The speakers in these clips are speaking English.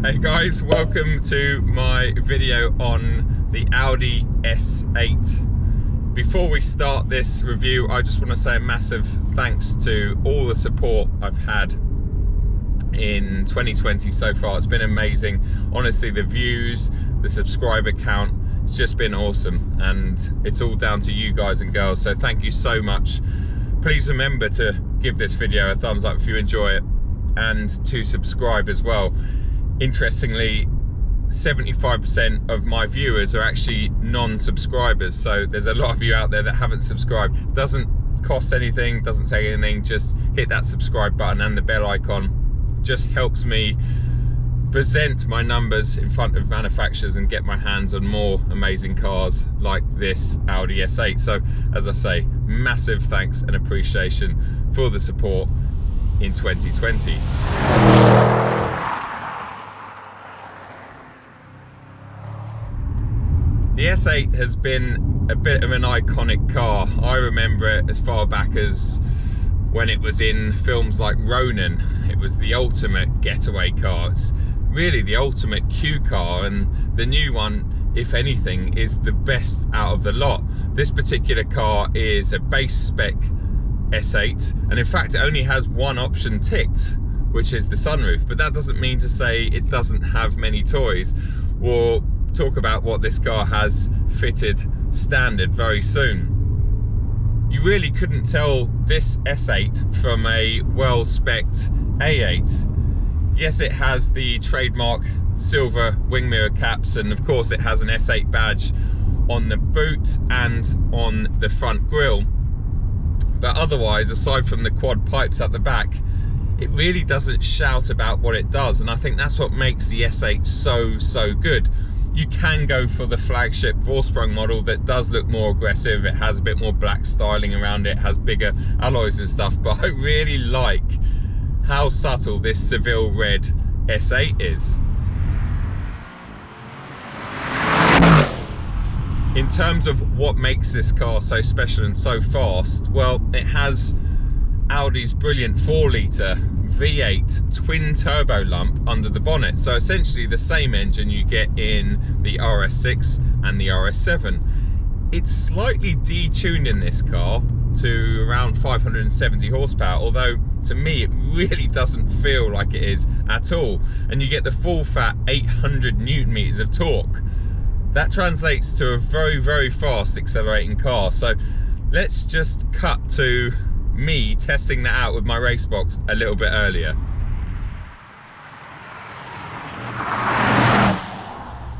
Hey guys, welcome to my video on the Audi S8. Before we start this review, I just want to say a massive thanks to all the support I've had in 2020 so far. It's been amazing. Honestly, the views, the subscriber count, it's just been awesome, and it's all down to you guys and girls, so thank you so much. Please remember to give this video a thumbs up if you enjoy it, and to subscribe as well. Interestingly, 75% of my viewers are actually non-subscribers, so there's a lot of you out there that haven't subscribed. Doesn't cost anything, doesn't take anything, just hit that subscribe button and the bell icon. Just helps me present my numbers in front of manufacturers and get my hands on more amazing cars like this Audi S8. So as I say, massive thanks and appreciation for the support in 2020. The S8 has been a bit of an iconic car. I remember it as far back as when it was in films like Ronin. It was the ultimate getaway car. It's really the ultimate Q car, and the new one, if anything, is the best out of the lot. This particular car is a base spec S8, and in fact it only has one option ticked, which is the sunroof, but that doesn't mean to say it doesn't have many toys. We'll talk about what this car has fitted standard very soon. You really couldn't tell this S8 from a well-spec'd A8. Yes, it has the trademark silver wing mirror caps, and of course it has an S8 badge on the boot and on the front grille. But otherwise, aside from the quad pipes at the back, it really doesn't shout about what it does, and I think that's what makes the S8 so good. You can go for the flagship four-sprung model that does look more aggressive. It has a bit more black styling around it, has bigger alloys and stuff, but I really like how subtle this Seville red S8 is. In terms of what makes this car so special and so fast, well, it has Audi's brilliant 4-litre V8 twin turbo lump under the bonnet, so essentially the same engine you get in the RS6 and the RS7. It's slightly detuned in this car to around 570 horsepower, although to me it really doesn't feel like it is at all, and you get the full fat 800 newton meters of torque. That translates to a very fast accelerating car. So let's just cut to me testing that out with my race box a little bit earlier.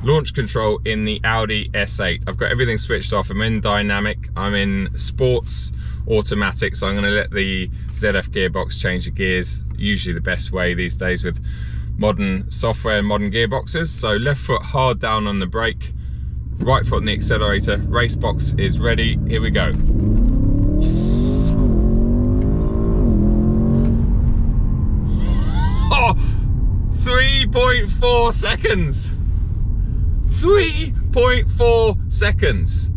Launch control in the Audi S8. I've got everything switched off. I'm in dynamic, I'm in sports automatic, so I'm going to let the ZF gearbox change the gears, usually the best way these days with modern software and modern gearboxes. So left foot hard down on the brake, right foot on the accelerator. Race box is ready, here we go. 3.4 seconds. 3.4 seconds.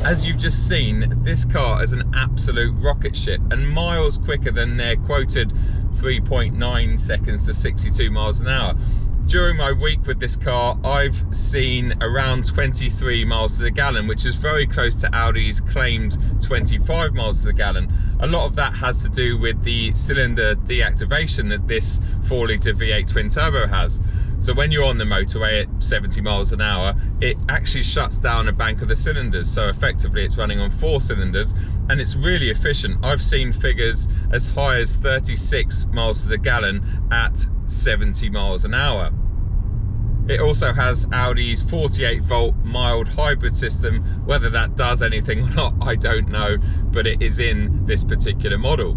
As you've just seen, this car is an absolute rocket ship and miles quicker than their quoted 3.9 seconds to 62 miles an hour. During my week with this car, I've seen around 23 miles to the gallon, which is very close to Audi's claimed 25 miles to the gallon. A lot of that has to do with the cylinder deactivation that this 4-litre V8 twin turbo has. So when you're on the motorway at 70 miles an hour, it actually shuts down a bank of the cylinders. So effectively it's running on 4 cylinders, and it's really efficient. I've seen figures as high as 36 miles to the gallon at 70 miles an hour. It also has Audi's 48-volt mild hybrid system. Whether that does anything or not, I don't know, but it is in this particular model.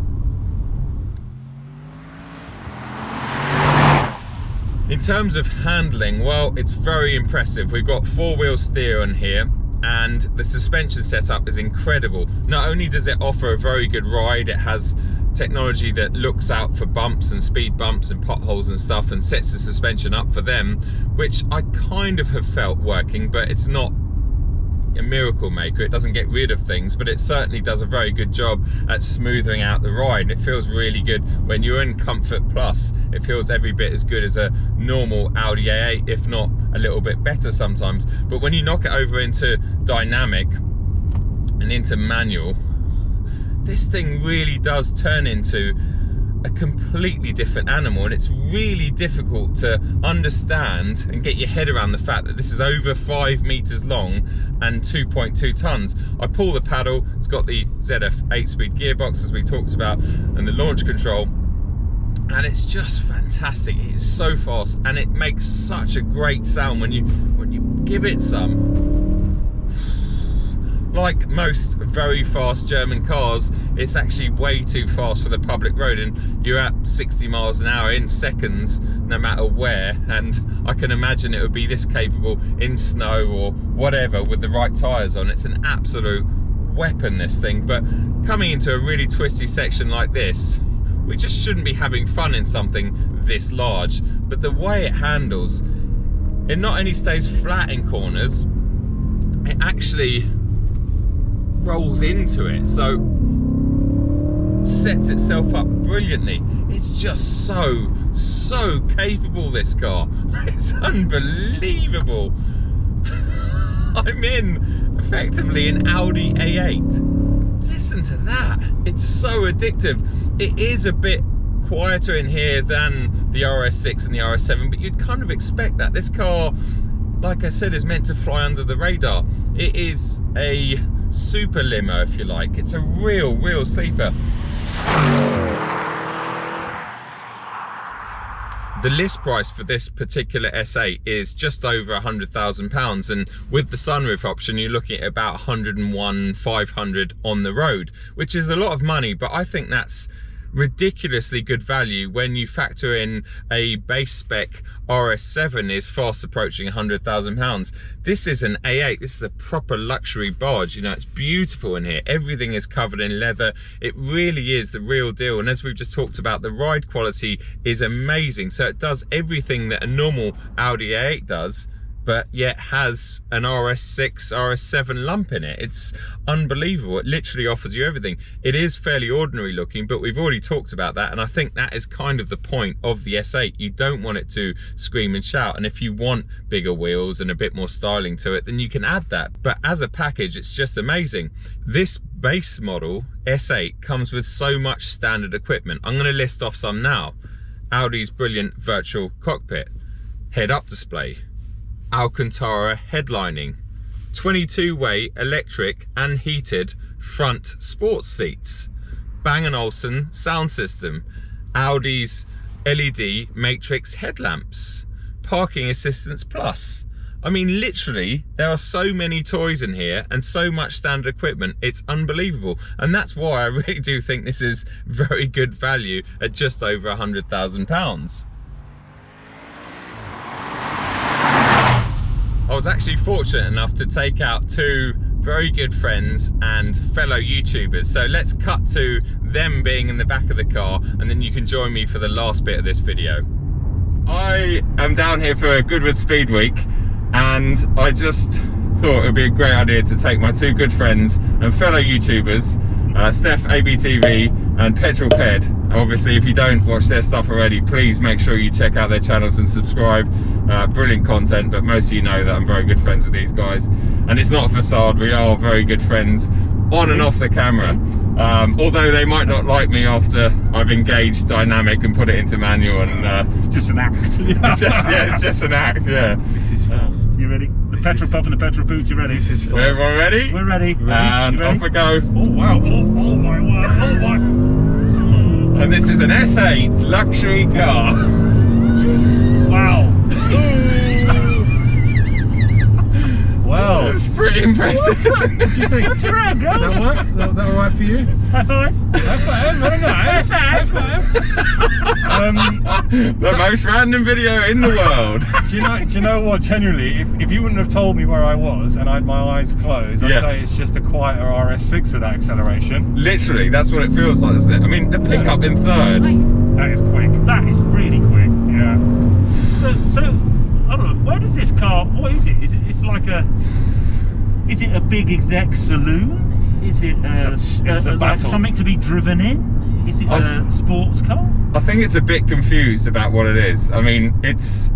In terms of handling, well, it's very impressive. We've got 4-wheel steer on here, and the suspension setup is incredible. Not only does it offer a very good ride, it has technology that looks out for bumps and speed bumps and potholes and stuff and sets the suspension up for them, which I kind of have felt working, but it's not a miracle maker. It doesn't get rid of things, but it certainly does a very good job at smoothing out the ride. It feels really good when you're in Comfort Plus. It feels every bit as good as a normal Audi A8, if not a little bit better sometimes. But when you knock it over into dynamic and into manual, this thing really does turn into a completely different animal, and it's really difficult to understand and get your head around the fact that this is over 5 meters long and 2.2 tons. I pull the paddle, it's got the ZF 8-speed gearbox as we talked about, and the launch control, and it's just fantastic. It is so fast, and it makes such a great sound when you give it some. Like most very fast German cars, it's actually way too fast for the public road, and you're at 60 miles an hour in seconds no matter where, and I can imagine it would be this capable in snow or whatever with the right tyres on. It's an absolute weapon, this thing. But coming into a really twisty section like this, we just shouldn't be having fun in something this large. But the way it handles, it not only stays flat in corners, it actually rolls into it, so sets itself up brilliantly. It's just so capable, this car. It's unbelievable. I'm in effectively an Audi A8. Listen to that. It's so addictive. It is a bit quieter in here than the RS6 and the RS7, but you'd kind of expect that. This car, like I said, is meant to fly under the radar. It is a super limo, if you like. It's a real sleeper. The list price for this particular S8 is just over £100,000, and with the sunroof option you're looking at about 101,500 on the road, which is a lot of money, but I think that's ridiculously good value when you factor in a base spec RS7 is fast approaching £100,000. This is an A8. This is a proper luxury barge. You know, it's beautiful in here. Everything is covered in leather. It really is the real deal. And as we've just talked about, the ride quality is amazing. So it does everything that a normal Audi A8 does, but yet has an RS6, RS7 lump in it. It's unbelievable. It literally offers you everything. It is fairly ordinary looking, but we've already talked about that, and I think that is kind of the point of the S8. You don't want it to scream and shout, and if you want bigger wheels and a bit more styling to it, then you can add that. But as a package, it's just amazing. This base model S8 comes with so much standard equipment. I'm going to list off some now. Audi's brilliant virtual cockpit, head-up display, Alcantara headlining, 22-way electric and heated front sports seats, Bang & Olufsen sound system, Audi's LED matrix headlamps, parking assistance plus. I mean, literally, there are so many toys in here and so much standard equipment, it's unbelievable. And that's why I really do think this is very good value at just over £100,000. I was actually fortunate enough to take out two very good friends and fellow YouTubers. So let's cut to them being in the back of the car, and then you can join me for the last bit of this video. I am down here for Goodwood Speed Week, and I just thought it would be a great idea to take my two good friends and fellow YouTubers, Steph ABTV and Petrol Ped. Obviously, if you don't watch their stuff already, please make sure you check out their channels and subscribe. Brilliant content, but most of you know that I'm very good friends with these guys, and it's not a facade. We are very good friends on and off the camera, although they might not like me after I've engaged dynamic and put it into manual, and it's just an act. it's just an act. Yeah, this is fast. You ready? The petrol pump and the petrol boot, you ready? This is fast. Everyone ready? We're ready. And off we go. Oh wow, oh my word, oh my. And this is an S8 luxury car. Jeez. Wow. Wow. It's pretty impressive. What do you think? Turn around, girls. That work? That all right for you? High five. High five. Very nice. High five. The most random video in the world. Do you know what? Genuinely, if you wouldn't have told me where I was and I had my eyes closed, I'd say it's just a quieter RS6 with that acceleration. Literally, that's what it feels like, isn't it? I mean, the pickup in third. That is quick. That is really quick. Yeah. So I don't know. Where does this car? What is it? It's like a. Is it a big exec saloon? Is it it's a like something to be driven in? Is it a sports car? I think it's a bit confused about what it is. I mean,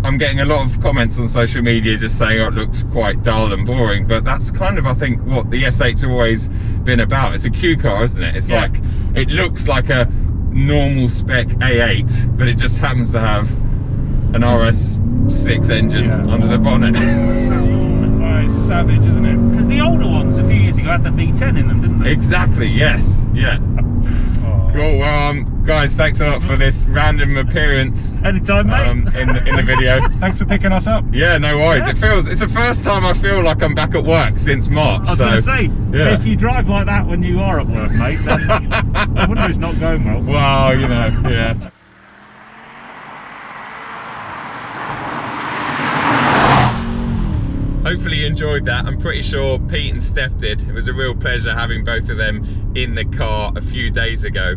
I'm getting a lot of comments on social media just saying, oh, it looks quite dull and boring, but that's kind of, I think, what the S8's always been about. It's a Q car, isn't it? It's like, it looks like a normal spec A8, but it just happens to have an RS6 engine under the bonnet. It's savage, isn't it? Because the older ones a few years ago had the V10 in them, didn't they? Exactly, yes, yeah. Cool, well, guys, thanks a lot for this random appearance. Anytime, mate. In the video. Thanks for picking us up. Yeah, no worries. Yeah. It's the first time I feel like I'm back at work since March. I was going to say, if you drive like that when you are at work, mate, then I wonder it's not going well. Well, you know, yeah. Hopefully you enjoyed that. I'm pretty sure Pete and Steph did. It was a real pleasure having both of them in the car a few days ago.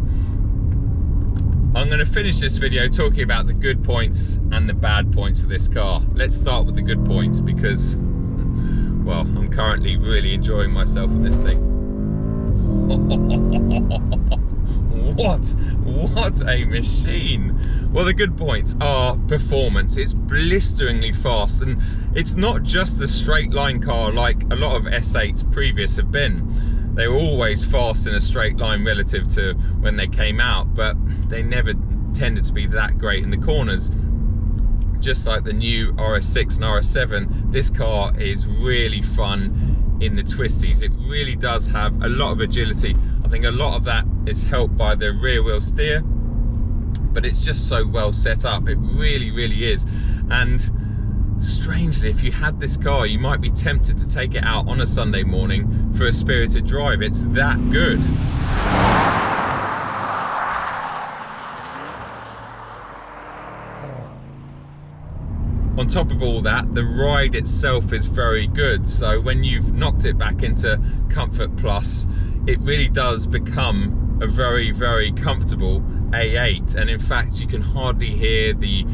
I'm going to finish this video talking about the good points and the bad points of this car. Let's start with the good points because, well, I'm currently really enjoying myself with this thing. What a machine. Well, the good points are performance. It's blisteringly fast, and it's not just a straight line car like a lot of S8s previous have been. They were always fast in a straight line relative to when they came out, but they never tended to be that great in the corners. Just like the new RS6 and RS7, this car is really fun in the twisties. It really does have a lot of agility. I think a lot of that is helped by the rear wheel steer, but it's just so well set up. It really, really is. And strangely, if you had this car, you might be tempted to take it out on a Sunday morning for a spirited drive. It's that good. On top of all that, the ride itself is very good. So when you've knocked it back into Comfort Plus, it really does become a very, very comfortable A8. And in fact, you can hardly hear the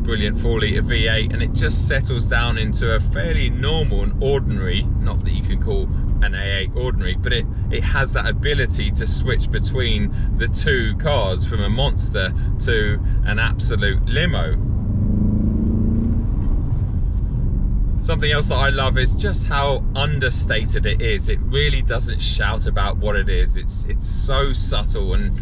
brilliant 4-litre V8, and it just settles down into a fairly normal and ordinary, not that you can call an A8 ordinary, but it has that ability to switch between the two cars from a monster to an absolute limo. Something else that I love is just how understated it is. It really doesn't shout about what it is. It's so subtle, and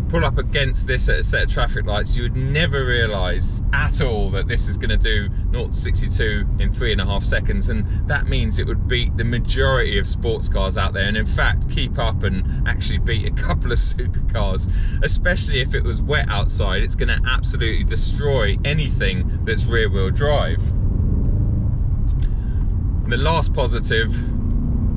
pull up against this at a set of traffic lights, you would never realise at all that this is going to do 0 to 62 in 3.5 seconds, and that means it would beat the majority of sports cars out there, and in fact keep up and actually beat a couple of supercars. Especially if it was wet outside, it's going to absolutely destroy anything that's rear wheel drive. And the last positive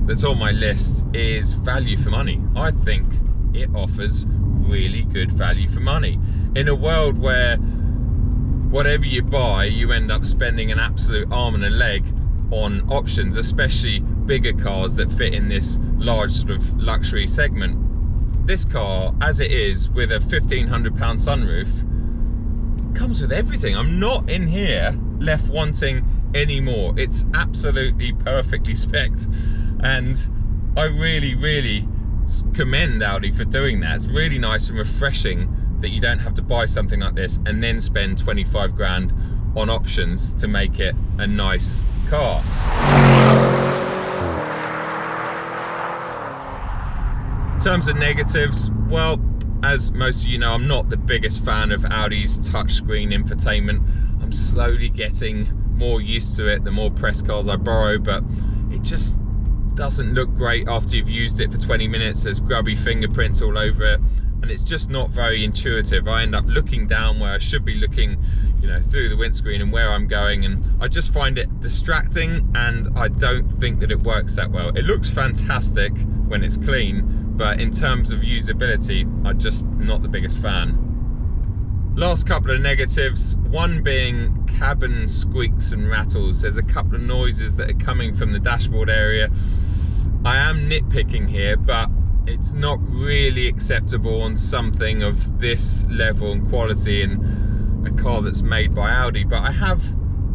that's on my list is value for money. I think it offers really good value for money. In a world where whatever you buy, you end up spending an absolute arm and a leg on options, especially bigger cars that fit in this large sort of luxury segment. This car, as it is, with a £1,500 sunroof, comes with everything. I'm not in here left wanting any more. It's absolutely perfectly spec'd, and I really, really commend Audi for doing that. It's really nice and refreshing that you don't have to buy something like this and then spend 25 grand on options to make it a nice car. In terms of negatives, well, as most of you know, I'm not the biggest fan of Audi's touchscreen infotainment. I'm slowly getting more used to it the more press cars I borrow, but it just doesn't look great after you've used it for 20 minutes. There's grubby fingerprints all over it, and it's just not very intuitive. I end up looking down where I should be looking, you know, through the windscreen and where I'm going, and I just find it distracting, and I don't think that it works that well. It looks fantastic when it's clean, but in terms of usability, I'm just not the biggest fan. Last couple of negatives, one being cabin squeaks and rattles. There's a couple of noises that are coming from the dashboard area. I am nitpicking here, but it's not really acceptable on something of this level and quality in a car that's made by Audi, but I have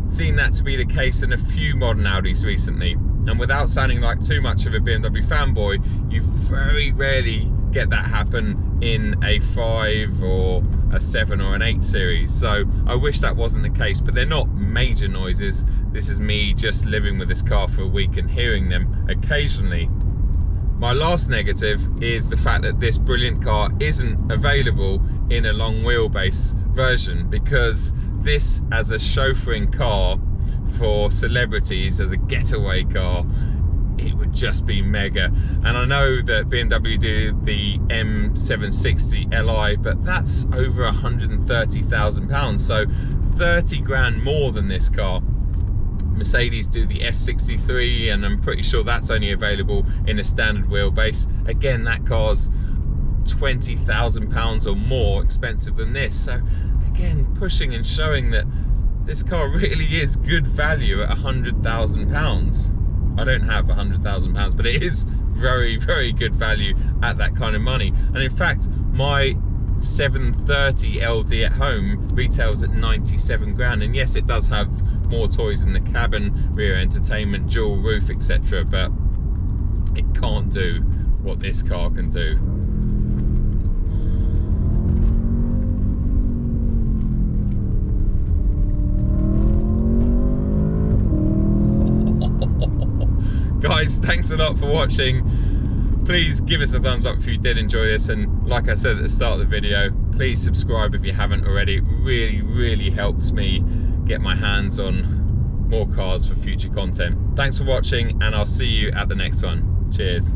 seen that to be the case in a few modern Audis recently. And without sounding like too much of a BMW fanboy, you very rarely get that happen in a 5 or a 7 or an 8 series. So I wish that wasn't the case, but they're not major noises. This is me just living with this car for a week and hearing them occasionally. My last negative is the fact that this brilliant car isn't available in a long wheelbase version, because this as a chauffeuring car for celebrities, as a getaway car, it would just be mega. And I know that BMW do the M760 Li, but that's over £130,000, so 30 grand more than this car. Mercedes do the S63, and I'm pretty sure that's only available in a standard wheelbase. Again, that car's £20,000 or more expensive than this. So again, pushing and showing that this car really is good value at £100,000. I don't have £100,000, but it is very, very good value at that kind of money. And in fact, my 730 LD at home retails at 97 grand. And yes, it does have more toys in the cabin, rear entertainment, dual roof, etc. But it can't do what this car can do. Guys, thanks a lot for watching. Please give us a thumbs up if you did enjoy this, and like I said at the start of the video, please subscribe if you haven't already. It really, really helps me get my hands on more cars for future content. Thanks for watching, and I'll see you at the next one. Cheers.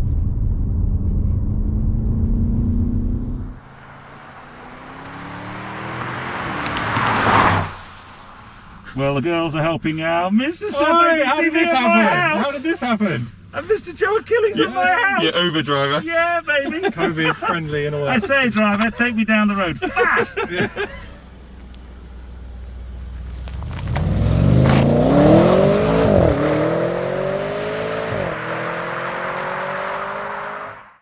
Well, the girls are helping out. Mr. Oi, how did this happen? How did this happen? And Mr. Joe Achilles at my house. Your Uber driver. Yeah, baby. COVID friendly and all that. I say, driver, take me down the road fast.